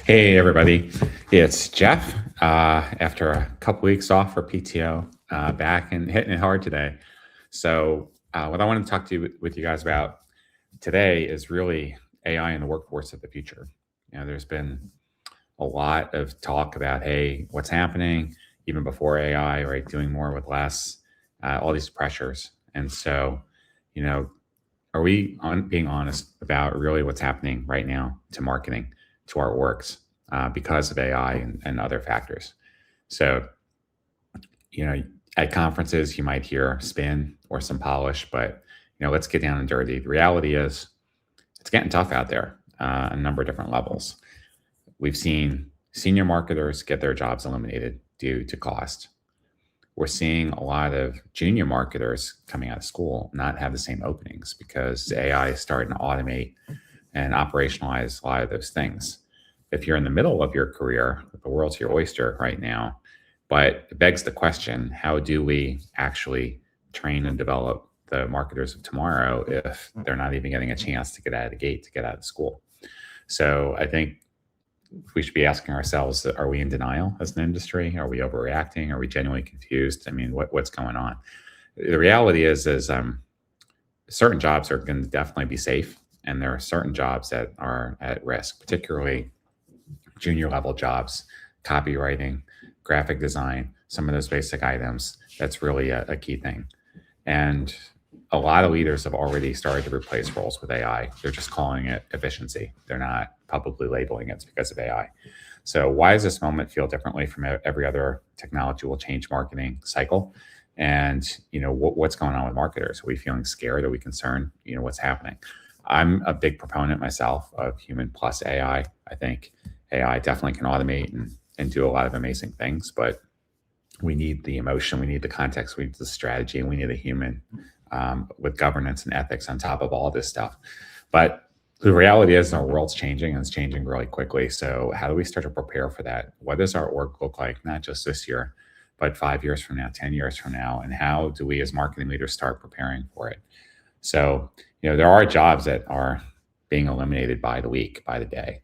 Hey, everybody. It's Jeff. After a couple weeks off for PTO, back and hitting it hard today. So, what I want to talk to you with you guys about today is really AI in the workforce of the future. There's been a lot of talk about, hey, what's happening even before AI, right? Doing more with less, all these pressures. And so, you know, are we being honest about really what's happening right now to marketing, to our works, because of AI and other factors? So, you know, at conferences, you might hear spin or some polish, but, let's get down and dirty. The reality is it's getting tough out there, a number of different levels. We've seen senior marketers get their jobs eliminated due to cost. We're seeing a lot of junior marketers coming out of school not have the same openings because AI is starting to automate and operationalize a lot of those things. If you're in the middle of your career, the world's your oyster right now. But it begs the question, how do we actually train and develop the marketers of tomorrow if they're not even getting a chance to get out of the gate, to get out of school? So I think we should be asking ourselves, are we in denial as an industry? Are we overreacting? Are we genuinely confused? I mean, what's going on? The reality is certain jobs are going to definitely be safe, and there are certain jobs that are at risk, particularly junior level jobs, copywriting, graphic design, some of those basic items. That's really a key thing. And a lot of leaders have already started to replace roles with AI. They're just calling it efficiency. They're not publicly labeling it because of AI. So why does this moment feel differently from every other technology will change marketing cycle? And what's going on with marketers? Are we feeling scared? Are we concerned? What's happening? I'm a big proponent myself of human plus AI. I think AI definitely can automate and do a lot of amazing things, but we need the emotion, we need the context, we need the strategy, and we need a human with governance and ethics on top of all this stuff. But the reality is our world's changing, and it's changing really quickly. So how do we start to prepare for that? What does our org look like, not just this year, but 5 years from now, 10 years from now? And how do we as marketing leaders start preparing for it? So, there are jobs that are being eliminated by the week, by the day.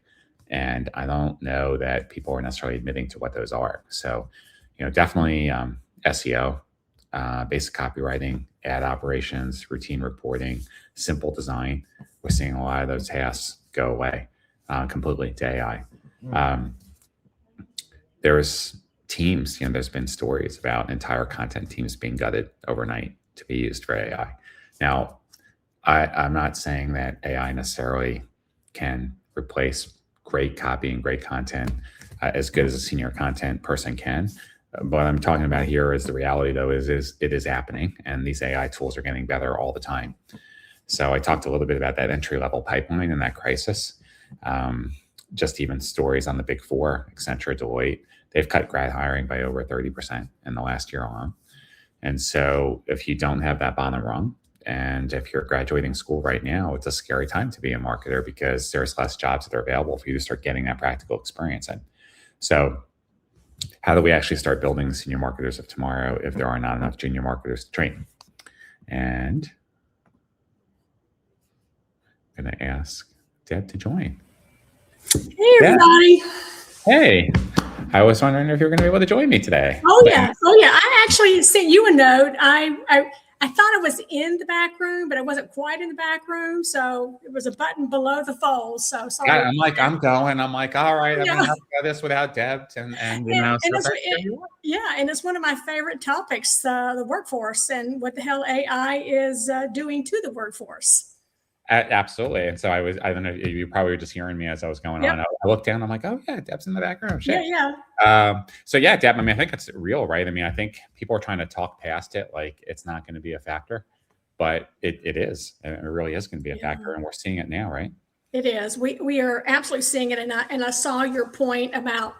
And I don't know that people are necessarily admitting to what those are. So, definitely SEO, basic copywriting, ad operations, routine reporting, simple design. We're seeing a lot of those tasks go away completely to AI. There's teams, there's been stories about entire content teams being gutted overnight to be used for AI. Now, I'm not saying that AI necessarily can replace great copy and great content as good as a senior content person can. What I'm talking about here is the reality, though, is it is happening, and these AI tools are getting better all the time. So I talked a little bit about that entry-level pipeline and that crisis. Just even stories on the big four, Accenture, Deloitte, they've cut grad hiring by over 30% in the last year alone. And so if you don't have that bottom rung, and if you're graduating school right now, it's a scary time to be a marketer because there's less jobs that are available for you to start getting that practical experience in. So how do we actually start building the senior marketers of tomorrow if there are not enough junior marketers to train? And I'm going to ask Deb to join. Hey, everybody. Hey, I was wondering if you were going to be able to join me today. Oh, yeah. I actually sent you a note. I thought I was in the back room, but I wasn't quite in the back room. So it was a button below the fold. So sorry. Yeah, I'm going. I'm like, all right, I'm going to have to go this without Deb. And it's one of my favorite topics, the workforce and what the hell AI is doing to the workforce. Absolutely. And so I don't know, you probably were just hearing me as I was going on. I looked down, I'm like, oh yeah, Deb's in the background. Shit. Yeah. So yeah, Deb, I mean, I think it's real, right? I mean, I think people are trying to talk past it like it's not going to be a factor, but it is. And it really is going to be a factor, and we're seeing it now, right? It is. We are absolutely seeing it. And I saw your point about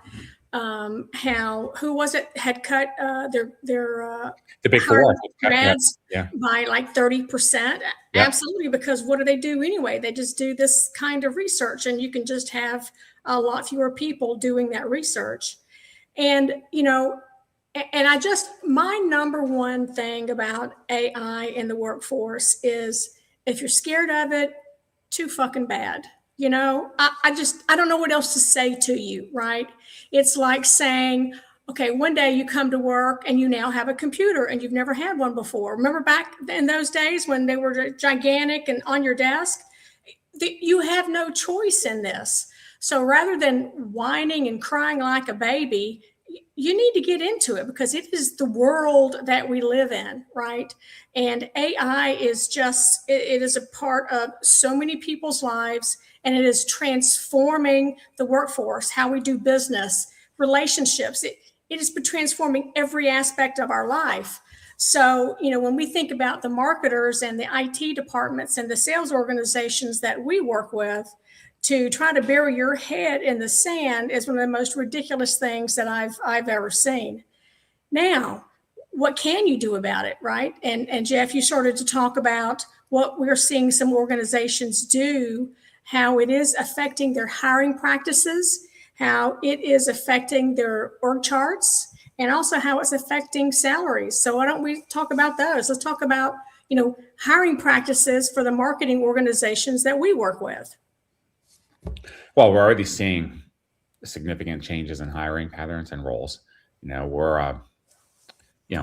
how who was it had cut their the big four grads by like 30%. Absolutely, because what do they do anyway? They just do this kind of research, and you can just have a lot fewer people doing that research. And my number one thing about AI in the workforce is if you're scared of it, too fucking bad. I don't know what else to say to you, right? It's like saying, okay, one day you come to work and you now have a computer and you've never had one before. Remember back in those days when they were gigantic and on your desk? You have no choice in this. So rather than whining and crying like a baby, you need to get into it because it is the world that we live in, right? And AI is it is a part of so many people's lives, and it is transforming the workforce, how we do business, relationships. It has been transforming every aspect of our life. So, when we think about the marketers and the IT departments and the sales organizations that we work with, to try to bury your head in the sand is one of the most ridiculous things that I've ever seen. Now, what can you do about it, right? And Jeff, you started to talk about what we're seeing some organizations do, how it is affecting their hiring practices, how it is affecting their org charts, and also how it's affecting salaries. So why don't we talk about those? Let's talk about, hiring practices for the marketing organizations that we work with. Well, we're already seeing significant changes in hiring patterns and roles.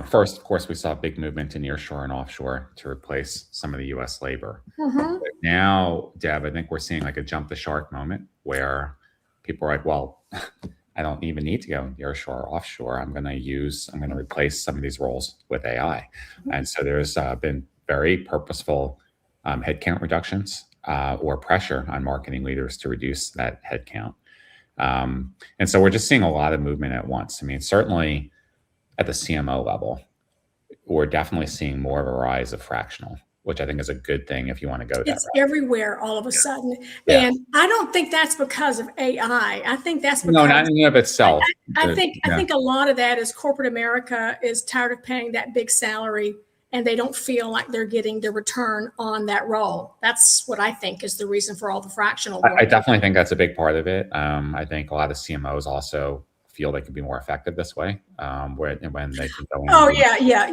First, of course, we saw a big movement in nearshore and offshore to replace some of the U.S. labor. Mm-hmm. But now, Deb, I think we're seeing like a jump the shark moment where people are like, well, I don't even need to go nearshore or offshore. I'm going to replace some of these roles with AI. Mm-hmm. And so there's been very purposeful headcount reductions or pressure on marketing leaders to reduce that headcount. And so we're just seeing a lot of movement at once. I mean, certainly at the CMO level, we're definitely seeing more of a rise of fractional, which I think is a good thing if you want to go that It's route. Everywhere all of a sudden. Yeah. And I don't think that's because of AI. I think that's because no, not in and of itself. I think a lot of that is corporate America is tired of paying that big salary and they don't feel like they're getting the return on that role. That's what I think is the reason for all the fractional work. I definitely think that's a big part of it. I think a lot of CMOs also feel they can be more effective this way when they can go in. Oh, yeah.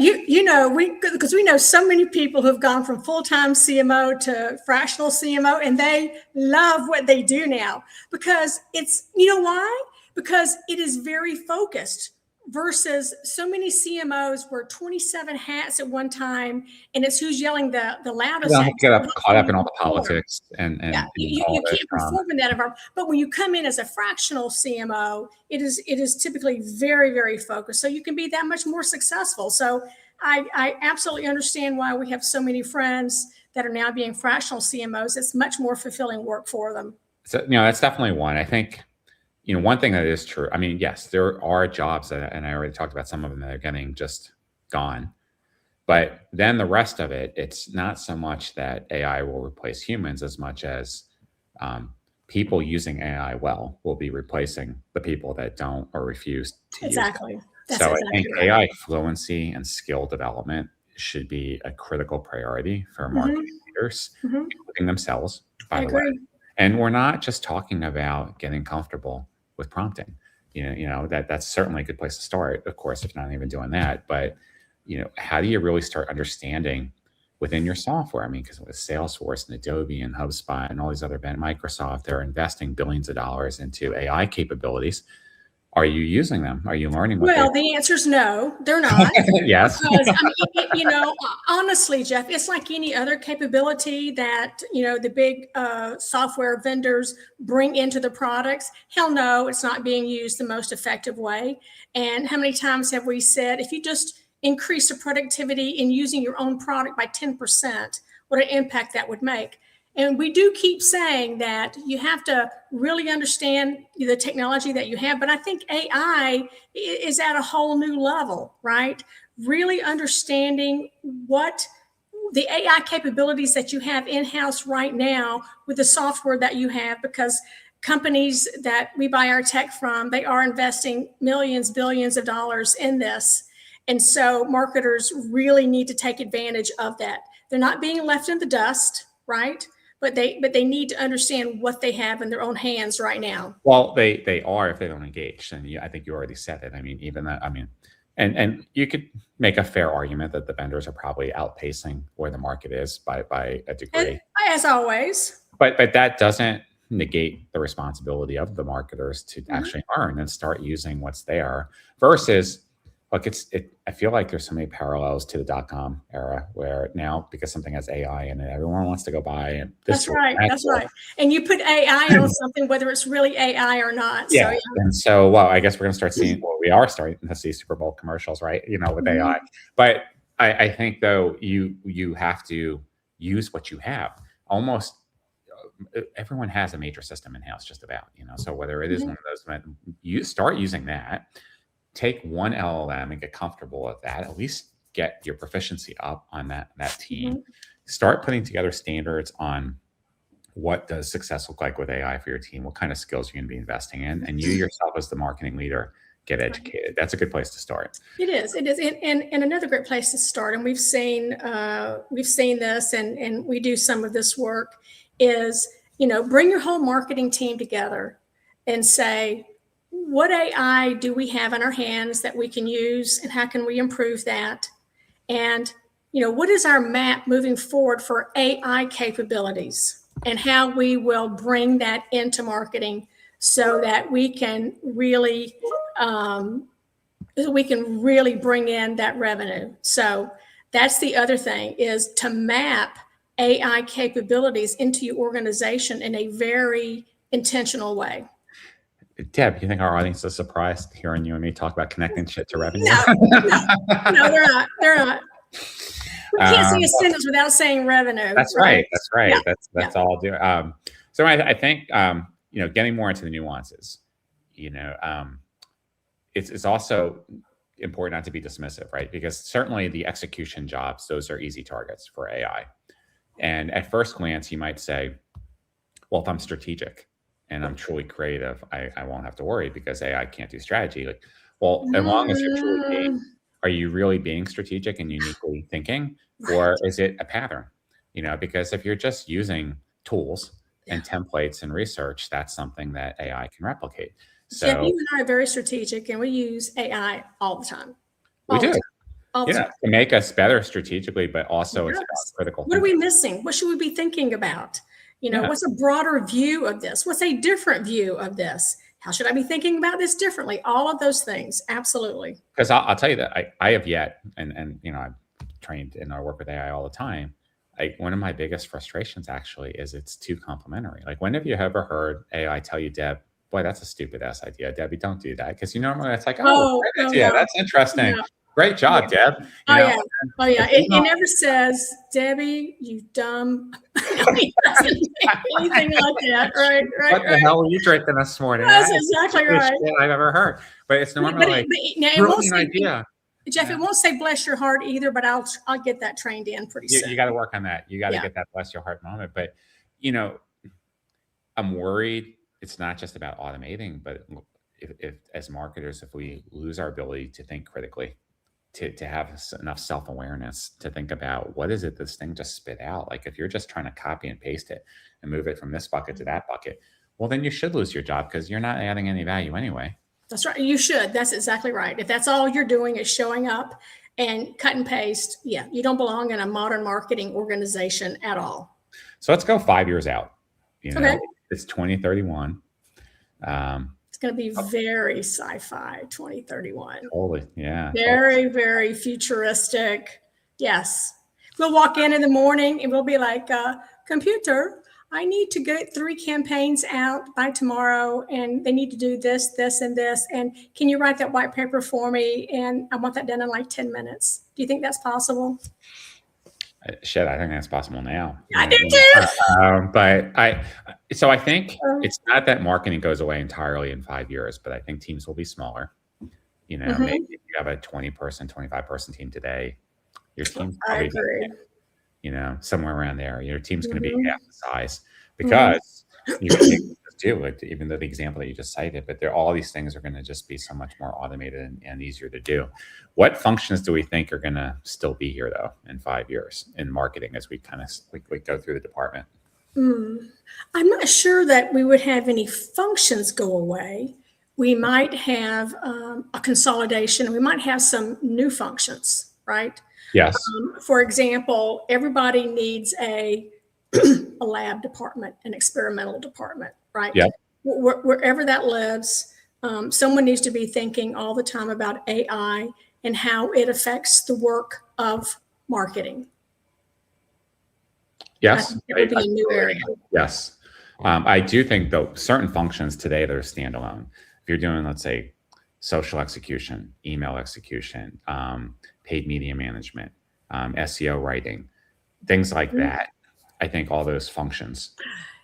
Because we know so many people who've gone from full-time CMO to fractional CMO, and they love what they do now because it's, why? Because it is very focused versus so many CMOs were 27 hats at one time, and it's who's yelling the loudest. You get caught up in all the politics and you can't perform in that environment. But when you come in as a fractional CMO, it is typically very, very focused. So you can be that much more successful. So I absolutely understand why we have so many friends that are now being fractional CMOs. It's much more fulfilling work for them. So that's definitely one. I think one thing that is true. I mean, yes, there are jobs and I already talked about some of them that are getting just gone. But then the rest of it, it's not so much that AI will replace humans as much as people using AI well will be replacing the people that don't or refuse to use it. Exactly. So I think AI fluency and skill development should be a critical priority for marketing leaders, including themselves, by the way. And we're not just talking about getting comfortable with prompting. That's certainly a good place to start, of course, if not even doing that. But how do you really start understanding within your software? I mean, because with Salesforce and Adobe and HubSpot and all these other Microsoft, they're investing billions of dollars into AI capabilities. Are you using them? Are you learning? The answer is no, they're not. Yes. Because, honestly, Jeff, it's like any other capability that, the big software vendors bring into the products. Hell no, it's not being used the most effective way. And how many times have we said, if you just increase the productivity in using your own product by 10%, what an impact that would make? And we do keep saying that you have to really understand the technology that you have. But I think AI is at a whole new level, right? Really understanding what the AI capabilities that you have in-house right now with the software that you have, because companies that we buy our tech from, they are investing millions, billions of dollars in this. And so marketers really need to take advantage of that. They're not being left in the dust, right? But they need to understand what they have in their own hands right now. Well, they are if they don't engage. And I think you already said it. I mean, even that, and you could make a fair argument that the vendors are probably outpacing where the market is by a degree. As always. But that doesn't negate the responsibility of the marketers to actually learn and start using what's there versus, look, I feel like there's so many parallels to the .com era where now, because something has AI in it, everyone wants to go buy it. That's right. And you put AI on something, whether it's really AI or not. Yeah. So, yeah. And so, well, I guess we're going to start seeing, we are starting to see Super Bowl commercials, right? With AI. But I think though, you have to use what you have. Almost everyone has a major system in house, just about, so whether it is one of those, you start using that, take one LLM and get comfortable with that, at least get your proficiency up on that team, start putting together standards on what does success look like with AI for your team, what kind of skills you're going to be investing in, and you yourself as the marketing leader, get educated. That's a good place to start. It is. And another great place to start, and we've seen this, and we do some of this work, is, bring your whole marketing team together and say, what AI do we have in our hands that we can use, and how can we improve that? And, what is our map moving forward for AI capabilities, and how we will bring that into marketing so that we can really bring in that revenue. So that's the other thing, is to map AI capabilities into your organization in a very intentional way. Deb, you think our audience is surprised hearing you and me talk about connecting shit to revenue? No, they're not. They're not. We can't say a sentence without saying revenue. That's right. That's right. Yeah. That's all I'll do. So I think getting more into the nuances. It's also important not to be dismissive, right? Because certainly the execution jobs, those are easy targets for AI. And at first glance, you might say, well, if I'm strategic and I'm truly creative, I won't have to worry because AI can't do strategy. Like, well, as long as you're truly being, are you really being strategic and uniquely thinking, or is it a pattern? Because if you're just using tools and templates and research, that's something that AI can replicate. So Jeff, you and I are very strategic, and we use AI all the time. We do. All the time. To make us better strategically, but also it's about critical thinking. What are we missing? What should we be thinking about? What's a broader view of this? What's a different view of this? How should I be thinking about this differently? All of those things. Absolutely. Because I'll tell you that I have yet, and I'm trained and I work with AI all the time. One of my biggest frustrations actually is it's too complimentary. Like, when have you ever heard AI tell you, Deb, boy, that's a stupid ass idea, Debbie, don't do that? Because normally it's like, that's interesting. Yeah. Great job, Deb. Yeah. It never says, Debbie, you dumb. It doesn't say anything like that. Right. What the hell were you drinking this morning? That's exactly right. I've ever heard. But it's normally brilliant idea. Jeff, it won't say bless your heart either, but I'll get that trained in pretty soon. You got to work on that. You got to get that bless your heart moment. But, I'm worried it's not just about automating, but if as marketers, if we lose our ability to think critically, to have enough self-awareness to think about what is it this thing just spit out. Like, if you're just trying to copy and paste it and move it from this bucket to that bucket, well, then you should lose your job because you're not adding any value anyway. That's right. You should. That's exactly right. If that's all you're doing is showing up and cut and paste, you don't belong in a modern marketing organization at all. So let's go 5 years out. Okay. It's 2031. It's going to be very sci-fi 2031. Totally. Yeah. Very, very futuristic. Yes. We'll walk in the morning and we'll be like, computer, I need to get 3 campaigns out by tomorrow, and they need to do this, this, and this. And can you write that white paper for me? And I want that done in like 10 minutes. Do you think that's possible? Shit, I think that's possible now. I do too. But I think it's not that marketing goes away entirely in 5 years, but I think teams will be smaller. Maybe if you have a 20-person, 25-person team today, your team's probably somewhere around there. Your team's going to be half the size because you can just do it, even though the example that you just cited, but all these things are going to just be so much more automated and easier to do. What functions do we think are going to still be here though in 5 years in marketing as we kind of we go through the department? I'm not sure that we would have any functions go away. We might have a consolidation. We might have some new functions, right? Yes. For example, everybody needs a a lab department, an experimental department, right? Yeah. Wherever that lives, someone needs to be thinking all the time about AI and how it affects the work of marketing. Yes. It would be a new area. Yes. I do think, though, certain functions today that are standalone, if you're doing, let's say, social execution, email execution, paid media management, SEO writing, things like that, I think all those functions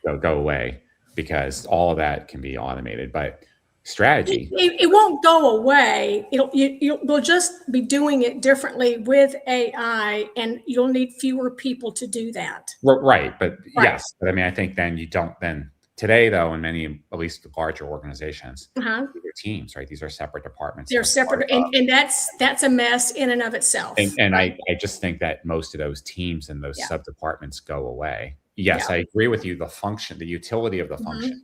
go away because all of that can be automated. But strategy, it won't go away. You'll just be doing it differently with AI, and you'll need fewer people to do that. right? But yes, but I mean, I think then you don't then. Today, though, in many, at least larger organizations, these are teams, right? These are separate departments. They're separate, and that's a mess in and of itself. And I just think that most of those teams and those sub-departments go away. Yes, I agree with you. The function, the utility of the function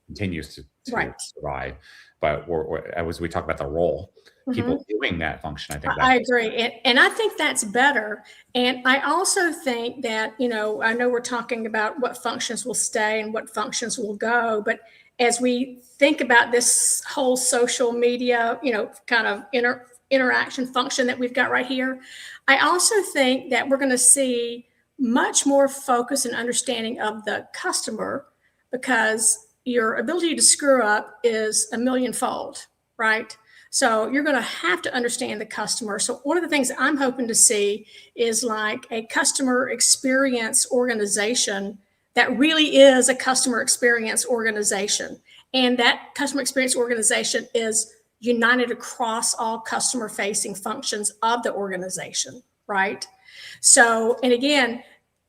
continues to survive. But as we talk about the role, people doing that function, I think I agree. And I think that's better. And I also think that, I know we're talking about what functions will stay and what functions will go, but as we think about this whole social media, kind of interaction function that we've got right here, I also think that we're going to see much more focus and understanding of the customer, because your ability to screw up is a millionfold, right? So you're going to have to understand the customer. So one of the things I'm hoping to see is like a customer experience organization that really is a customer experience organization. And that customer experience organization is united across all customer facing functions of the organization, right? So, and again,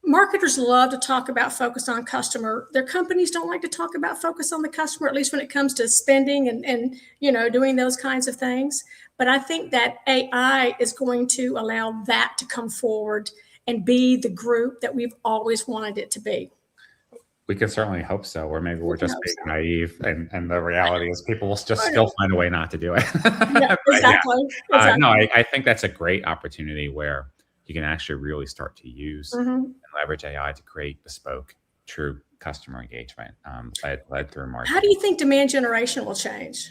marketers love to talk about focus on customer. Their companies don't like to talk about focus on the customer, at least when it comes to spending and doing those kinds of things. But I think that AI is going to allow that to come forward and be the group that we've always wanted it to be. We can certainly hope so, or maybe we're just being naive, and the reality is people will just still find a way not to do it. Exactly. No, I think that's a great opportunity where you can actually really start to use and leverage AI to create bespoke, true customer engagement led through marketing. How do you think demand generation will change?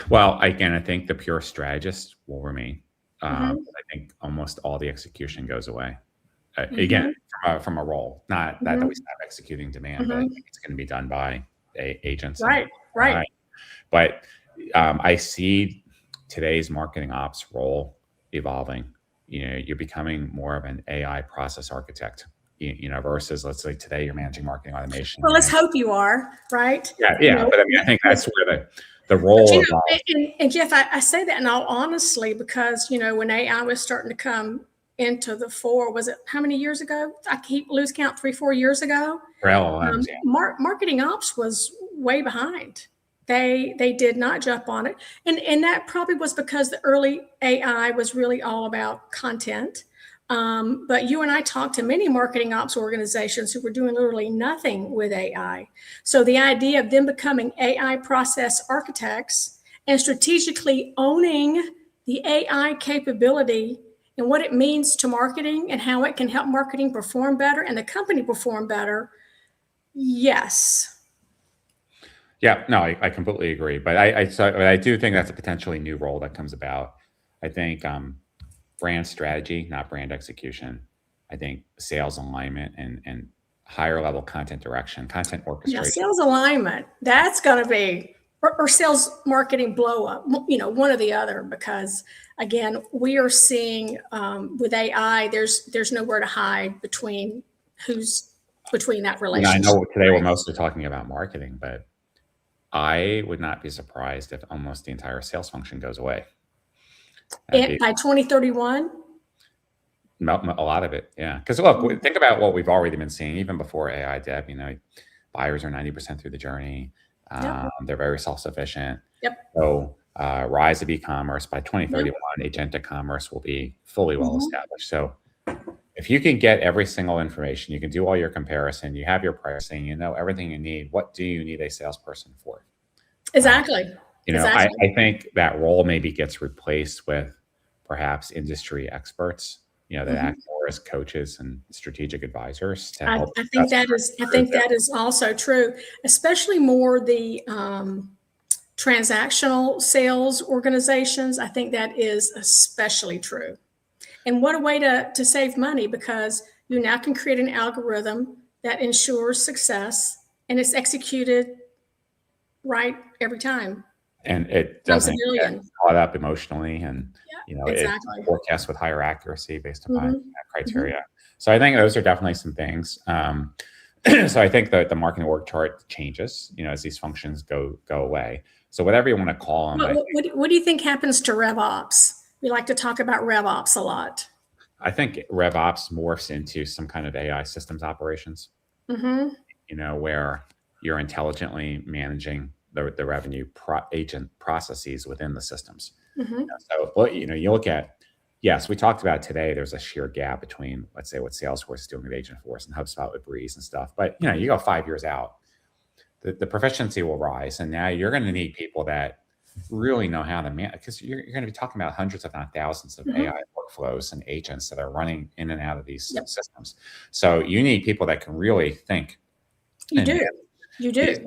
Well, again, I think the pure strategist will remain. I think almost all the execution goes away. Again, from a role, not that we stop executing demand, but I think it's going to be done by agents. Right. But I see today's marketing ops role evolving. You're becoming more of an AI process architect, versus, let's say, today you're managing marketing automation. Well, let's hope you are, right? Yeah. But I mean, I think that's where the role evolves. And Jeff, I say that in all honesty, because, when AI was starting to come into the fore, was it how many years ago? I lose count, 3-4 years ago. Marketing ops was way behind. They did not jump on it. And that probably was because the early AI was really all about content. But you and I talked to many marketing ops organizations who were doing literally nothing with AI. So the idea of them becoming AI process architects and strategically owning the AI capability and what it means to marketing and how it can help marketing perform better and the company perform better. Yes. Yeah, no, I completely agree. But I do think that's a potentially new role that comes about. I think brand strategy, not brand execution. I think sales alignment and higher level content direction, content orchestration. Yeah, sales alignment, that's going to be, or sales marketing blow up, one or the other, because again, we are seeing with AI, there's nowhere to hide between that relationship. I know today we're mostly talking about marketing, but I would not be surprised if almost the entire sales function goes away. And by 2031? A lot of it, yeah. Because look, think about what we've already been seeing, even before AI, Deb. Buyers are 90% through the journey. They're very self-sufficient. So rise of e-commerce by 2031, agentic commerce will be fully well established. So if you can get every single information, you can do all your comparison, you have your pricing, everything you need. What do you need a salesperson for? Exactly. I think that role maybe gets replaced with perhaps industry experts, that act more as coaches and strategic advisors to help. I think that is also true, especially more the transactional sales organizations. I think that is especially true. And what a way to save money, because you now can create an algorithm that ensures success and it's executed right every time. And it doesn't get caught up emotionally, and exactly. It forecasts with higher accuracy based upon criteria. So I think those are definitely some things. So I think that the marketing org chart changes, as these functions go away. So whatever you want to call them. What do you think happens to RevOps? We like to talk about RevOps a lot. I think RevOps morphs into some kind of AI systems operations, where you're intelligently managing the revenue agent processes within the systems. So, you look at, yes, we talked about today, there's a sheer gap between, let's say, what Salesforce is doing with Agentforce and HubSpot with Breeze and stuff. But, you go 5 years out, the proficiency will rise. And now you're going to need people that really know how to manage, because you're going to be talking about hundreds, if not thousands, of AI workflows and agents that are running in and out of these systems. So you need people that can really think. You do.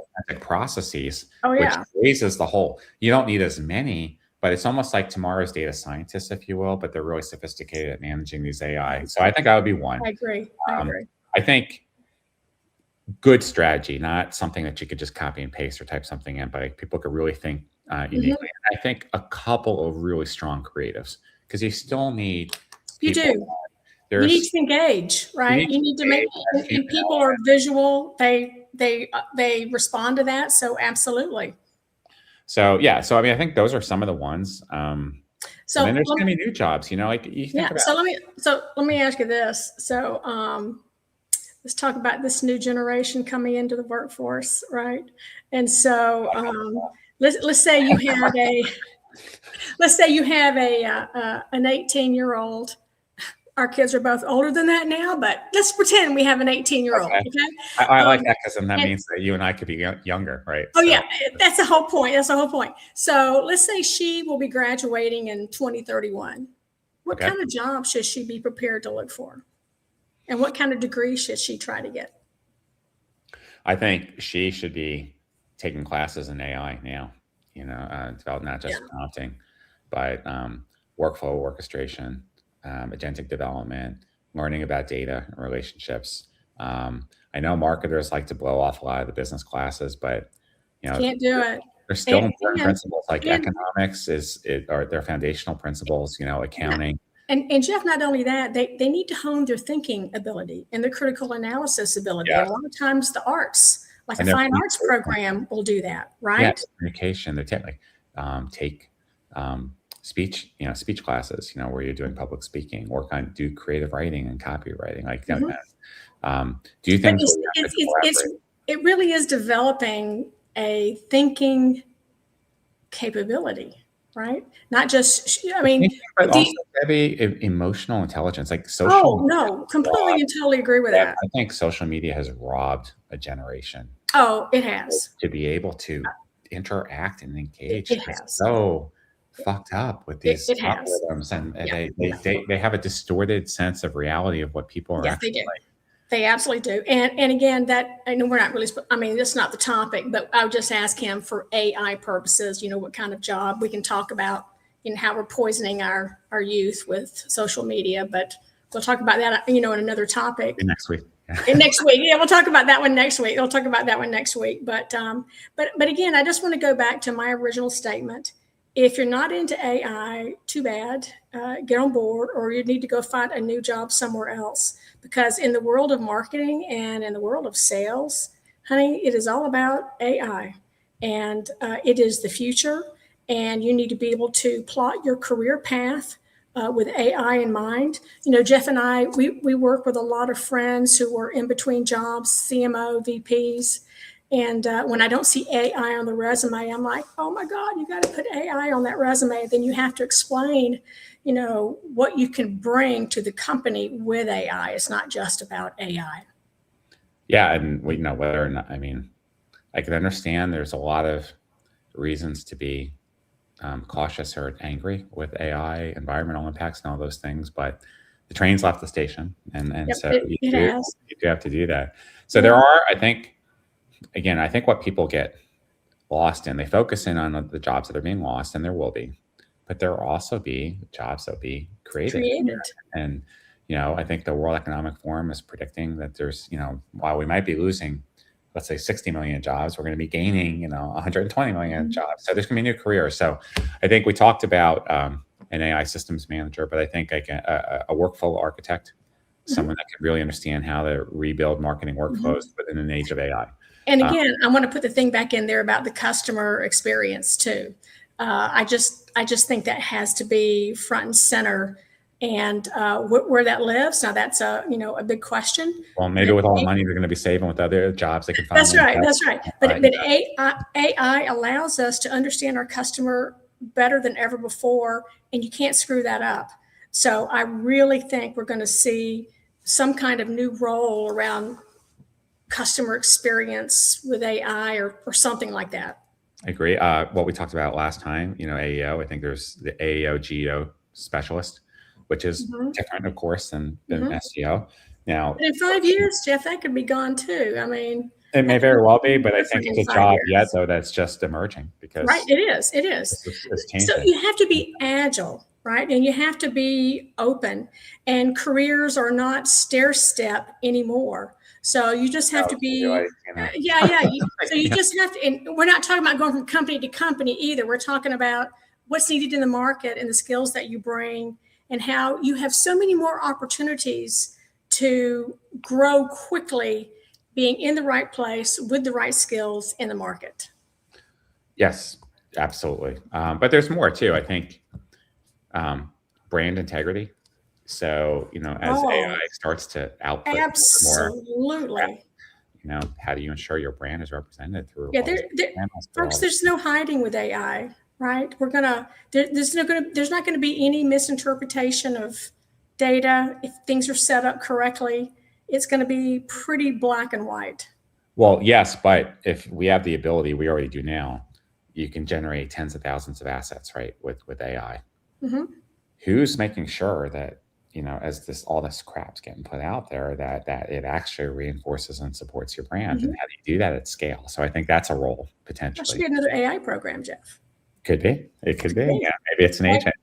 Processes, which raises the whole. You don't need as many, but it's almost like tomorrow's data scientists, if you will, but they're really sophisticated at managing these AI. So I think that would be one. I agree. I think good strategy, not something that you could just copy and paste or type something in, but people could really think uniquely. I think a couple of really strong creatives, because you still need. You do. You need to engage, right? You need to make, and people are visual. They respond to that. So absolutely. So yeah. So I mean, I think those are some of the ones. So and then there's going to be new jobs, like you think about. So let me ask you this. So let's talk about this new generation coming into the workforce, right? And so let's say you have an 18-year-old. Our kids are both older than that now, but let's pretend we have an 18-year-old. Okay. I like that, because then that means that you and I could be younger, right? Oh, so. Yeah, that's the whole point. So let's say she will be graduating in 2031. What kind of job should she be prepared to look for? And what kind of degree should she try to get? I think she should be taking classes in AI now, develop not just prompting, but workflow orchestration, agentic development, learning about data and relationships. I know marketers like to blow off a lot of the business classes, but can't do it. There's still important principles like economics are their foundational principles, accounting. And Jeff, not only that, they need to hone their thinking ability and their critical analysis ability. Yeah. A lot of times the arts, like a fine arts program, will do that, right? Yeah, communication. They're take speech classes, where you're doing public speaking, or do creative writing and copywriting, like that. Do you think it really is developing a thinking capability, right? Not just, but also maybe emotional intelligence, like social. Oh no, completely and totally agree with that. I think social media has robbed a generation. Oh, it has. To be able to interact and engage. It has. So fucked up with these algorithms, and they have a distorted sense of reality of what people are actually like. They absolutely do. And again, that, I know we're not really, that's not the topic, but I would just ask him for AI purposes, what kind of job we can talk about, how we're poisoning our youth with social media, but we'll talk about that, in another topic. Next week. Next week. Yeah, we'll talk about that one next week. But again, I just want to go back to my original statement. If you're not into AI, too bad, get on board, or you need to go find a new job somewhere else. Because in the world of marketing and in the world of sales, honey, it is all about AI. And it is the future. And you need to be able to plot your career path with AI in mind. Jeff and I, we work with a lot of friends who are in between jobs, CMO, VPs. And when I don't see AI on the resume, I'm like, oh my God, you got to put AI on that resume. Then you have to explain, what you can bring to the company with AI. It's not just about AI. Yeah. And whether or not, I can understand there's a lot of reasons to be cautious or angry with AI, environmental impacts and all those things. But the train's left the station, and Yep, so it has. you do have to do that. So there are, I think, again, I think what people get lost in, they focus in on the jobs that are being lost, and there will be, but there will also be jobs that will be created. And, I think the World Economic Forum is predicting that there's, while we might be losing, let's say 60 million jobs, we're going to be gaining, 120 million jobs. So there's going to be new careers. So I think we talked about an AI systems manager, but I think like a workflow architect, someone that can really understand how to rebuild marketing workflows within an age of AI. And again, I want to put the thing back in there about the customer experience too. I just think that has to be front and center, and where that lives. Now that's a big question. Well, maybe with all the money they're going to be saving with other jobs they can find. That's right. That's right. But AI allows us to understand our customer better than ever before, and you can't screw that up. So I really think we're going to see some kind of new role around customer experience with AI or something like that. I agree. What we talked about last time, AEO, I think there's the AEO GEO specialist, which is different, of course, than SEO. Now, but in 5 years, Jeff, that could be gone too. I mean, it may very well be, but I think it's a job yet, though, that's just emerging because it is. It's changing. So you have to be agile, right? And you have to be open, and careers are not stair step anymore. So you just have to be, So you just have to, and we're not talking about going from company to company either. We're talking about what's needed in the market and the skills that you bring, and how you have so many more opportunities to grow quickly, being in the right place with the right skills in the market. Yes, absolutely. But there's more too. I think brand integrity. So, as AI starts to output more, how do you ensure your brand is represented through? Folks, there's no hiding with AI, right? There's not going to be any misinterpretation of data. If things are set up correctly, it's going to be pretty black and white. Well, yes, but if we have the ability, we already do now, you can generate tens of thousands of assets, right? With AI. Who's making sure that, as all this crap's getting put out there, that it actually reinforces and supports your brand? And how do you do that at scale? So I think that's a role potentially. That should be another AI program, Jeff. Could be. It could be. Yeah, maybe it's an agent.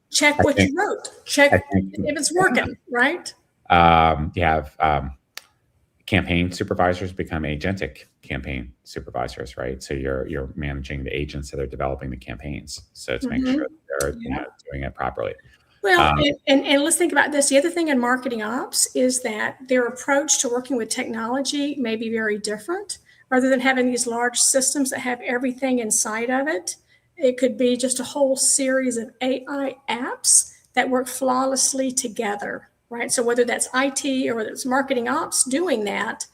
Check what you wrote. Check if it's working, right? You have campaign supervisors become agentic campaign supervisors, right? So you're managing the agents that are developing the campaigns. So to make sure that they're doing it properly. Well, and let's think about this. The other thing in marketing ops is that their approach to working with technology may be very different. Rather than having these large systems that have everything inside of it, it could be just a whole series of AI apps that work flawlessly together, right? So whether that's IT or whether it's marketing ops doing that,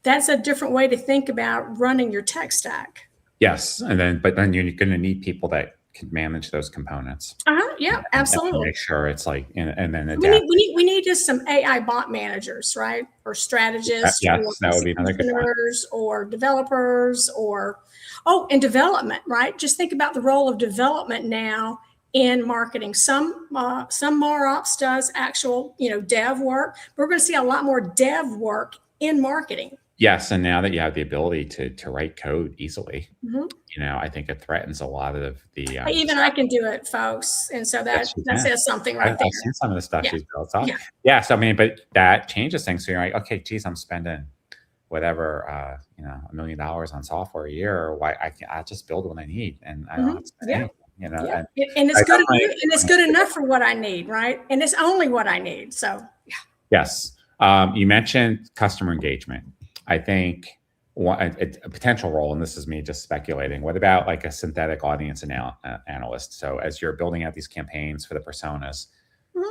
that's a different way to think about running your tech stack. Yes, but then you're going to need people that can manage those components. Yeah, absolutely. Make sure it's like, and then we need just some AI bot managers, right? Or strategists, that would be another good one. Or developers, and development, right? Just think about the role of development now in marketing. Some more ops does actual, dev work. But we're going to see a lot more dev work in marketing. Yes, and now that you have the ability to write code easily, I think it threatens a lot of the. Even I can do it, folks, and so that says something right there. I've seen some of the stuff she's built. So but that changes things. So you're like, okay, geez, I'm spending whatever, $1 million on software a year. Why I'll just build what I need, and I don't have to spend anything, and it's good, and it's good enough for what I need, right? And it's only what I need. So yes, you mentioned customer engagement. I think a potential role, and this is me just speculating, what about like a synthetic audience analyst? So as you're building out these campaigns for the personas,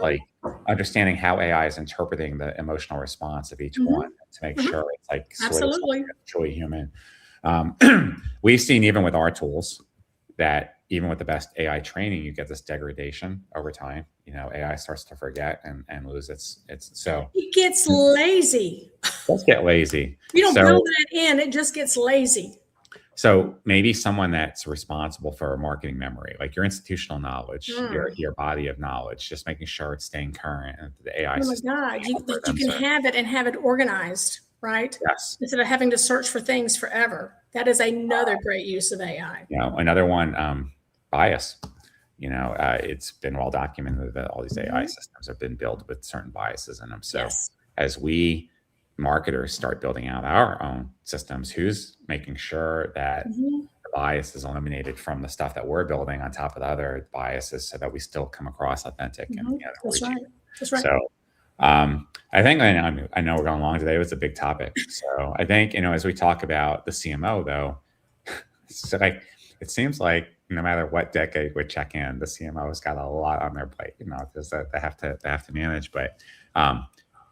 like understanding how AI is interpreting the emotional response of each one to make sure it's like truly human. We've seen even with our tools that even with the best AI training, you get this degradation over time. AI starts to forget and lose its so. It gets lazy. It does get lazy. You don't build that in, it just gets lazy. So maybe someone that's responsible for marketing memory, like your institutional knowledge, your body of knowledge, just making sure it's staying current, and the AI Oh my system God, that you algorithms can are- have it and have it organized, right? yes. Instead of having to search for things forever. That is another great use of AI. Another one, bias. It's been well documented that all these AI systems have been built with certain biases in them. So Yes. as we marketers start building out our own systems, who's making sure that the bias is eliminated from the stuff that we're building on top of the other biases, so that we still come across authentic and That's right. That's right. So I think I know we're going long today. It was a big topic. So I think, as we talk about the CMO, though, it's like it seems like no matter what decade we check in, the CMO has got a lot on their plate. Because they have to manage. But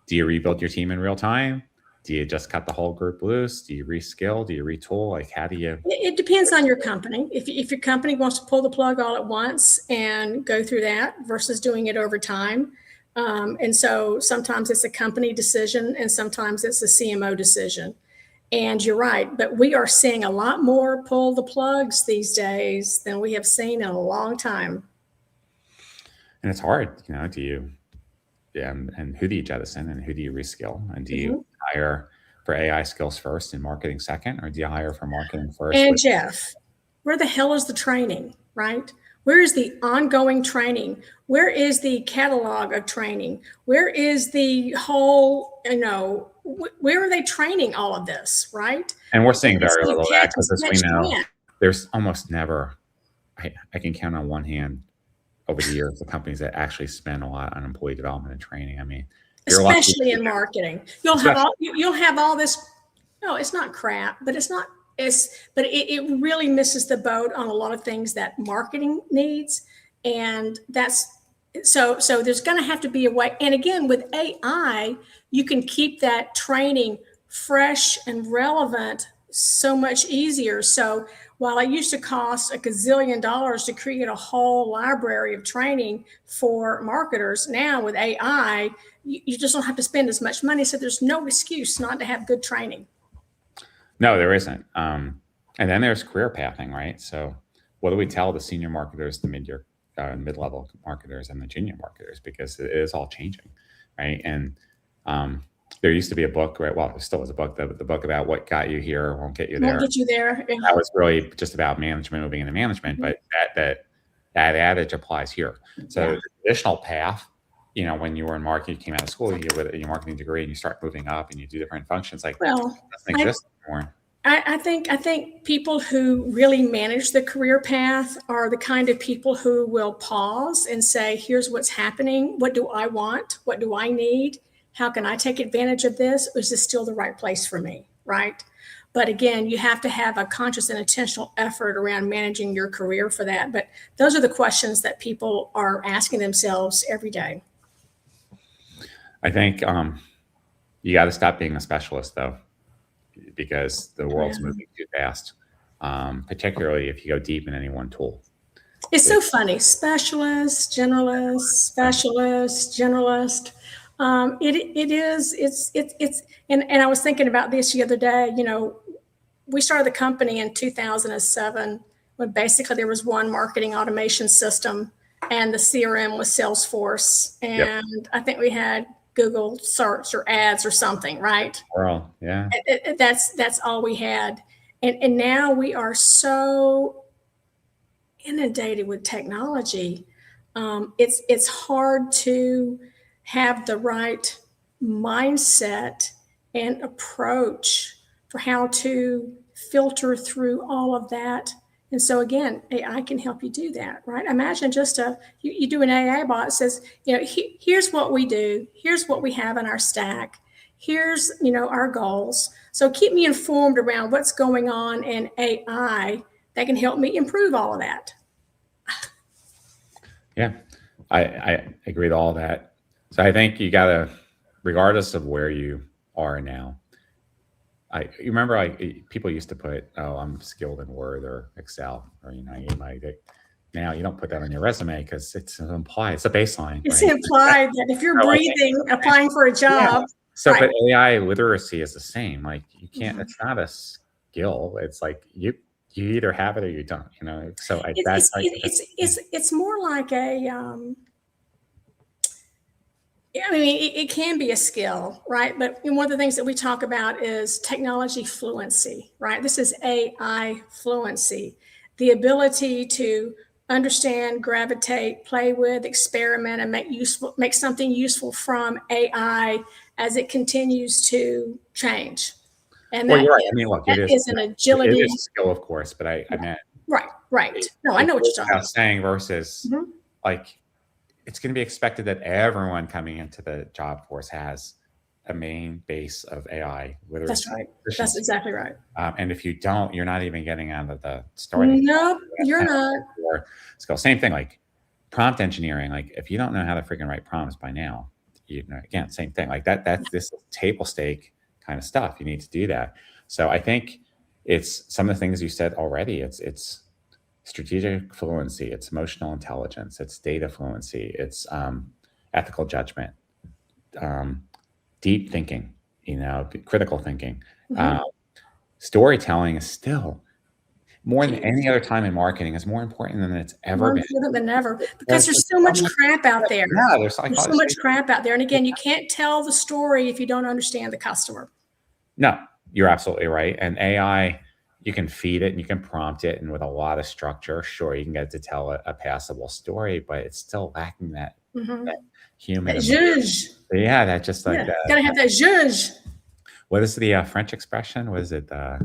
do you rebuild your team in real time? Do you just cut the whole group loose? Do you reskill? Do you retool? Like, how do you? It depends on your company. If your company wants to pull the plug all at once and go through that versus doing it over time. And so sometimes it's a company decision and sometimes it's a CMO decision. And you're right, but we are seeing a lot more pull the plugs these days than we have seen in a long time. And it's hard, do you, and who do you jettison and who do you reskill? And do you hire for AI skills first and marketing second, or do you hire for marketing first? And Jeff, where the hell is the training, right? Where is the ongoing training? Where is the catalog of training? Where is the whole, where are they training all of this, right? And we're seeing very little of that, because as we know, there's almost never, I can count on one hand over the years the companies that actually spend a lot on employee development and training. I mean, especially in marketing, you'll have all this. No, it's not crap, but it really misses the boat on a lot of things that marketing needs. And so there's going to have to be a way. And again, with AI, you can keep that training fresh and relevant so much easier. So while it used to cost $1 gazillion to create a whole library of training for marketers, now with AI, you just don't have to spend as much money. So there's no excuse not to have good training. No, there isn't. And then there's career pathing, right? So what do we tell the senior marketers, the mid-level marketers, and the junior marketers? Because it is all changing, right? And there used to be a book, right? Well, there still is a book, the book about what got you here won't get you there. Won't get you there. Yeah. That was really just about management, moving into management, but that adage applies here. So the traditional path, when you were in marketing, you came out of school, you get your marketing degree, and you start moving up, and you do different functions. Like, well, doesn't exist anymore. I think people who really manage the career path are the kind of people who will pause and say, here's what's happening. What do I want? What do I need? How can I take advantage of this? Or is this still the right place for me? Right. But again, you have to have a conscious and intentional effort around managing your career for that. But those are the questions that people are asking themselves every day. I think you got to stop being a specialist, though, because the world's moving too fast, particularly if you go deep in any one tool. It's so funny. Specialist, generalist, specialist, generalist. And I was thinking about this the other day. We started the company in 2007 when basically there was one marketing automation system and the CRM was Salesforce. And I think we had Google search or ads or something, right? Well, yeah. That's all we had. And now we are so inundated with technology. It's hard to have the right mindset and approach for how to filter through all of that. And so again, AI can help you do that, right? Imagine just you do an AI bot that says, here's what we do. Here's what we have in our stack. Here's, our goals. So keep me informed around what's going on in AI that can help me improve all of that. Yeah, I agree with all that. So I think you got to, regardless of where you are now, you remember people used to put, I'm skilled in Word or Excel, or now you don't put that on your resume because it's implied. It's a baseline. It's implied that if you're breathing, applying for a job. Yeah. So, but AI literacy is the same. Like you can't. It's not a skill. It's like you either have it or you don't, you know? So It's more like a, I mean, it can be a skill, right? But one of the things that we talk about is technology fluency, right? This is AI fluency, the ability to understand, gravitate, play with, experiment, and make something useful from AI as it continues to change. And well, you're right. I mean, look, that is an agility. It is a skill, of course, but I meant right. No, I know what you're talking about. Saying versus like, it's going to be expected that everyone coming into the job force has a main base of AI. That's right. That's exactly right. And if you don't, you're not even getting out of the starting. No, you're not. Skill. Same thing, like prompt engineering. Like if you don't know how to freaking write prompts by now, you know, again, same thing. Like that's this table stake kind of stuff. You need to do that. So I think it's some of the things you said already. It's strategic fluency, it's emotional intelligence, it's data fluency, it's ethical judgment, deep thinking, you know, critical thinking. Storytelling is still more than any other time in marketing is more important than it's ever been. More important than ever, because there's so much crap out there. Yeah, there's so much crap out there. And again, you can't tell the story if you don't understand the customer. No, you're absolutely right. And AI, you can feed it and you can prompt it, and with a lot of structure, sure, you can get it to tell a passable story, but it's still lacking that, that human. That zhuzh. Yeah, that just like that. Gotta have that zhuzh. What is the French expression? What is it? What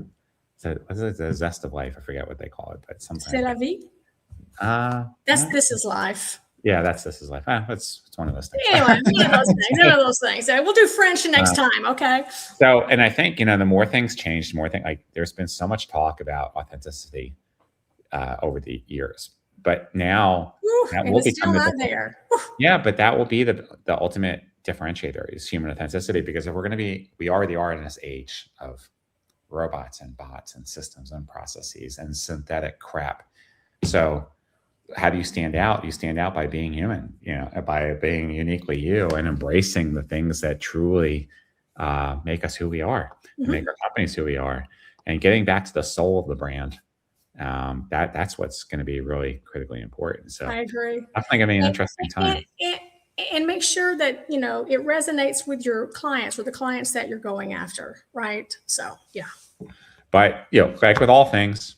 is it? The zest of life? I forget what they call it, but sometimes. C'est la vie. This is life. Yeah, this is life. It's one of those things. Anyway, one of those things. We'll do French next time, okay? So, and I think, you know, the more things change, the more like there's been so much talk about authenticity over the years, but now that will become there. Yeah, but that will be the ultimate differentiator is human authenticity, because if we're going to we already are in this age of robots and bots and systems and processes and synthetic crap. So how do you stand out? You stand out by being human, you know, by being uniquely you and embracing the things that truly make us who we are, and make our companies who we are, and getting back to the soul of the brand. That's what's going to be really critically important. So I agree. Definitely going to be an interesting time. And make sure that, you know, it resonates with your clients, with the clients that you're going after, right? So, yeah. But, you know, like with all things,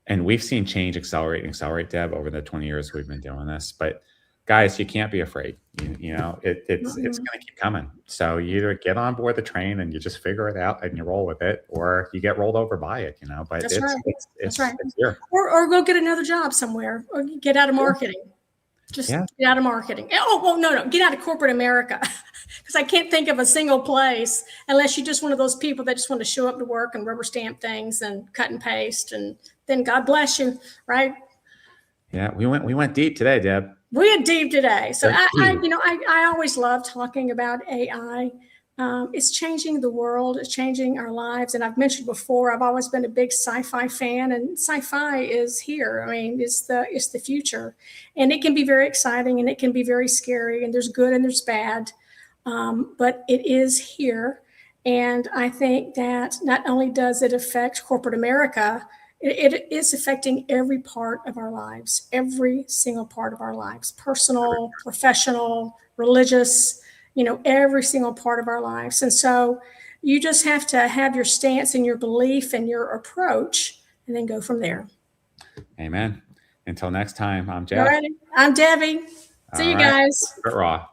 and we've seen change accelerate, Deb, over the 20 years we've been doing this. But guys, you can't be afraid. You know, it's going to keep coming. So you either get on board the train and you just figure it out and you roll with it, or you get rolled over by it, you know. But it's here. Or go get another job somewhere, or get out of marketing. Just get out of marketing. Oh, well, no, get out of corporate America. Because I can't think of a single place, unless you're just one of those people that just want to show up to work and rubber stamp things and cut and paste, and then God bless you, right? Yeah, we went deep today, Deb. We went deep today. So I always love talking about AI. It's changing the world. It's changing our lives. And I've mentioned before, I've always been a big sci-fi fan, and sci-fi is here. I mean, it's the future, and it can be very exciting and it can be very scary, and there's good and there's bad. But it is here. And I think that not only does it affect corporate America, it is affecting every part of our lives, every single part of our lives, personal, professional, religious, you know, every single part of our lives. And so you just have to have your stance and your belief and your approach, and then go from there. Amen. Until next time, I'm Jeff. All right. I'm Debbie. See you guys. Raw.